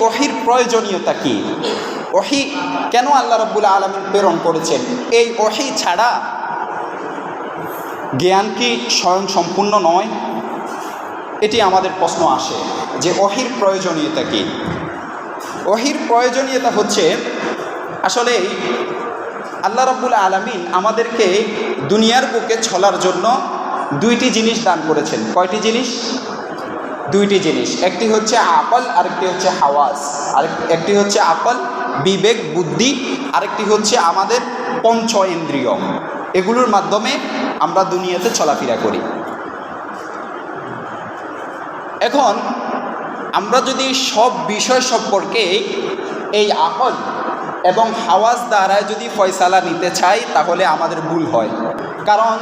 ওহীর প্রয়োজনীয়তা কি, ওহী কেন আল্লাহ রাব্বুল আলামিন প্রেরণ করেছেন, এই ওহী ছাড়া জ্ঞান কি স্বয়ং সম্পূর্ণ নয়? এটি আমাদের প্রশ্ন আসে যে ওহীর প্রয়োজনীয়তা কি। ওহীর প্রয়োজনীয়তা হচ্ছে, আসলে আল্লাহ রাব্বুল আলামিন আমাদেরকে দুনিয়ার বুকে চলার জন্য দুইটি জিনিস দান করেছেন। কয়টি জিনিস? দুইটি জিনিস। একটি হচ্ছে আকল, আরেকটি হচ্ছে হাওয়াস। একটি হচ্ছে আকল, বিবেক, বুদ্ধি, আরেকটি হচ্ছে আমাদের পঞ্চ ইন্দ্রিয়। এগুলোর মাধ্যমে আমরা দুনিয়াতে চলাফেরা করি। এখন আমরা যদি সব বিষয় সম্পর্কে এই আকল এবং হাওয়াস দ্বারা যদি ফয়সালা নিতে চাই তাহলে আমাদের ভুল হয়। কারণ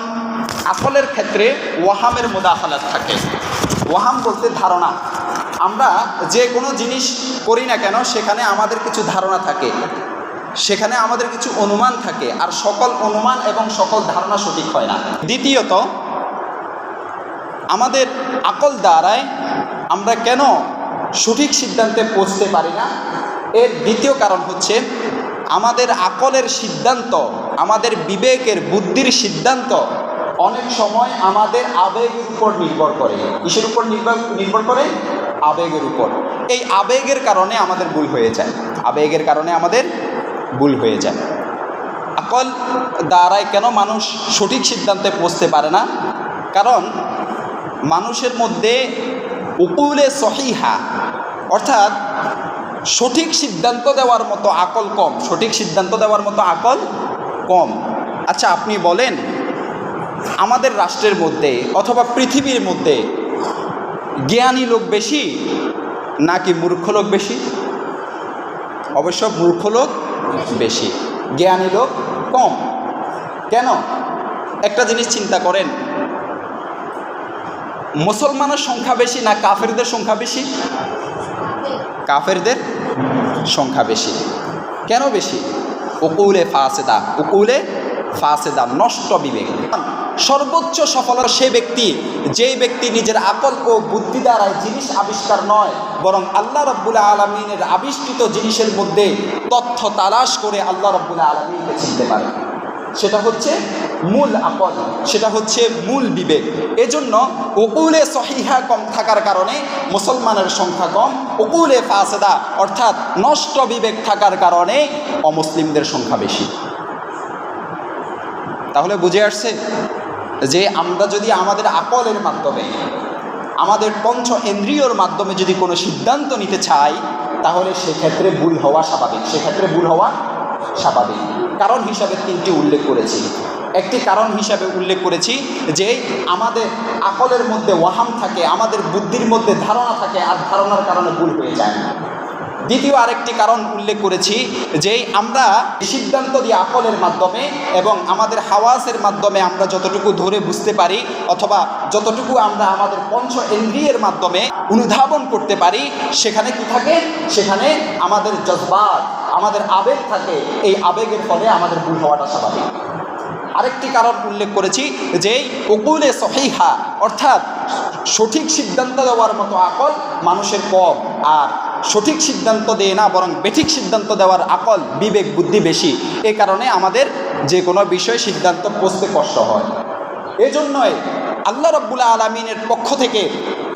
আকলের ক্ষেত্রে ওয়াহামের মুদাখালাত থাকে। ওয়াহাম বলতে ধারণা। আমরা যে কোনো জিনিস করি না কেন সেখানে আমাদের কিছু ধারণা থাকে, সেখানে আমাদের কিছু অনুমান থাকে, আর সকল অনুমান এবং সকল ধারণা সঠিক হয় না। দ্বিতীয়ত, আমাদের আকল দ্বারায় আমরা কেন সঠিক সিদ্ধান্তে পৌঁছতে পারি না, এর দ্বিতীয় কারণ হচ্ছে আমাদের আকলের সিদ্ধান্ত, আমাদের বিবেকের, বুদ্ধির সিদ্ধান্ত অনেক সময় আমাদের আবেগের উপর নির্ভর করে। কিসের উপর নির্ভর করে? আবেগের উপর। এই আবেগের কারণে আমাদের ভুল হয়ে যায়, আবেগের কারণে আমাদের ভুল হয়ে যায়। আকল দ্বারায় কেন মানুষ সঠিক সিদ্ধান্তে পৌঁছতে পারে না? কারণ মানুষের মধ্যে উকুলে সহিহা, অর্থাৎ সঠিক সিদ্ধান্ত দেওয়ার মতো আকল কম, সঠিক সিদ্ধান্ত দেওয়ার মতো আকল কম। আচ্ছা, আপনি বলেন আমাদের রাষ্ট্রের মধ্যে অথবা পৃথিবীর মধ্যে জ্ঞানী লোক বেশি নাকি মূর্খ লোক বেশি? অবশ্য মূর্খ লোক বেশি, জ্ঞানী লোক কম। কেন? একটা জিনিস চিন্তা করেন, মুসলমানের সংখ্যা বেশি না কাফেরদের সংখ্যা বেশি? কাফেরদের সংখ্যা বেশি। কেন বেশি? উকুলে ফাসেদা, উকুলে ফাসেদা, নষ্ট বিবেক। সর্বোচ্চ সফলতা সে ব্যক্তি যেই ব্যক্তি নিজের আকল ও বুদ্ধি দ্বারা জিনিস আবিষ্কার নয়, বরং আল্লাহ রাব্বুল আলামিনের আবিষ্কৃত জিনিসের মধ্যে তথ্য তালাশ করে আল্লাহ রাব্বুল আলামিনকে চিনতে পারে। সেটা হচ্ছে মূল আকল, সেটা হচ্ছে মূল বিবেক। এজন্য উকুলে সহিহা কম থাকার কারণে মুসলমানের সংখ্যা কম, উকুলে ফাসেদা অর্থাৎ নষ্ট বিবেক থাকার কারণে অমুসলিমদের সংখ্যা বেশি। তাহলে বুঝে আসছে যে আমরা যদি আমাদের আকলের মাধ্যমে, আমাদের পঞ্চ ইন্দ্রিয়র মাধ্যমে যদি কোনো সিদ্ধান্ত নিতে চাই তাহলে সেক্ষেত্রে ভুল হওয়া স্বাভাবিক, সেক্ষেত্রে ভুল হওয়া স্বাভাবিক। কারণ হিসাবে তিনটি উল্লেখ করেছি। একটি কারণ হিসাবে উল্লেখ করেছি যে আমাদের আকলের মধ্যে ওয়াহাম থাকে, আমাদের বুদ্ধির মধ্যে ধারণা থাকে, আর ধারণার কারণে ভুল হয়ে যায়। দ্বিতীয় আরেকটি কারণ উল্লেখ করেছি যে আমরা সিদ্ধান্ত দিয়ে আকলের মাধ্যমে এবং আমাদের হাওয়াসের মাধ্যমে আমরা যতটুকু ধরে বুঝতে পারি অথবা যতটুকু আমরা আমাদের পঞ্চ ইন্দ্রিয়ের মাধ্যমে অনুধাবন করতে পারি, সেখানে কি থাকে? সেখানে আমাদের জজবাত, আমাদের আবেগ থাকে। এই আবেগের ফলে আমাদের ভুল হওয়াটা স্বাভাবিক। আরেকটি কারণ উল্লেখ করেছি যে উকুলে সহিহা অর্থাৎ সঠিক সিদ্ধান্ত দেওয়ার মতো আকল মানুষের কম, আর সঠিক সিদ্ধান্ত দেয় না বরং বেঠিক সিদ্ধান্ত দেওয়ার আকল, বিবেক, বুদ্ধি বেশি। এই কারণে আমাদের যে কোনো বিষয়ে সিদ্ধান্ত পৌঁছতে কষ্ট হয়। এজন্যই আল্লাহ রাব্বুল আলামিনের পক্ষ থেকে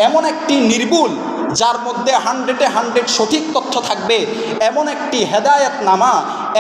এমন একটি নির্ভুল, যার মধ্যে 100-100 সঠিক তথ্য থাকবে, এমন একটি হেদায়েত নামা,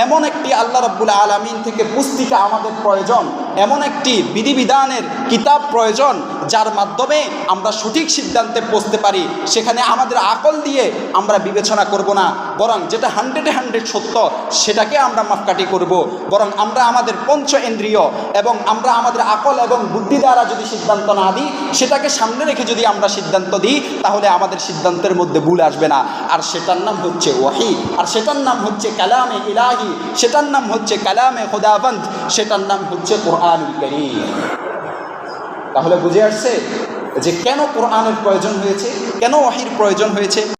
এমন একটি আল্লাহ রাব্বুল আলামিন থেকে পুস্তিকা আমাদের প্রয়োজন, এমন একটি বিধিবিধানের কিতাব প্রয়োজন যার মাধ্যমে আমরা সঠিক সিদ্ধান্তে পৌঁছতে পারি। সেখানে আমাদের আকল দিয়ে আমরা বিবেচনা করব না, বরং যেটা 100-100 সত্য সেটাকে আমরা মাপকাঠি করব। বরং আমরা আমাদের পঞ্চ ইন্দ্রিয় এবং আমরা আমাদের আকল এবং বুদ্ধি দ্বারা যদি সিদ্ধান্ত না দিই, সেটাকে সামনে রেখে যদি আমরা সিদ্ধান্ত দিই, তাহলে আমাদের সিদ্ধান্তের মধ্যে ভুল আসবে না। আর সেটার নাম হচ্ছে ওয়াহি, আর সেটার নাম হচ্ছে কালামে ইলাহি, সেটার নাম হচ্ছে কালামে খুদাবন্দ, সেটার নাম হচ্ছে কোরআনুল কারীম। তাহলে বুঝে আসছে যে কেন কোরআনের প্রয়োজন হয়েছে, কেন ওয়াহির প্রয়োজন হয়েছে।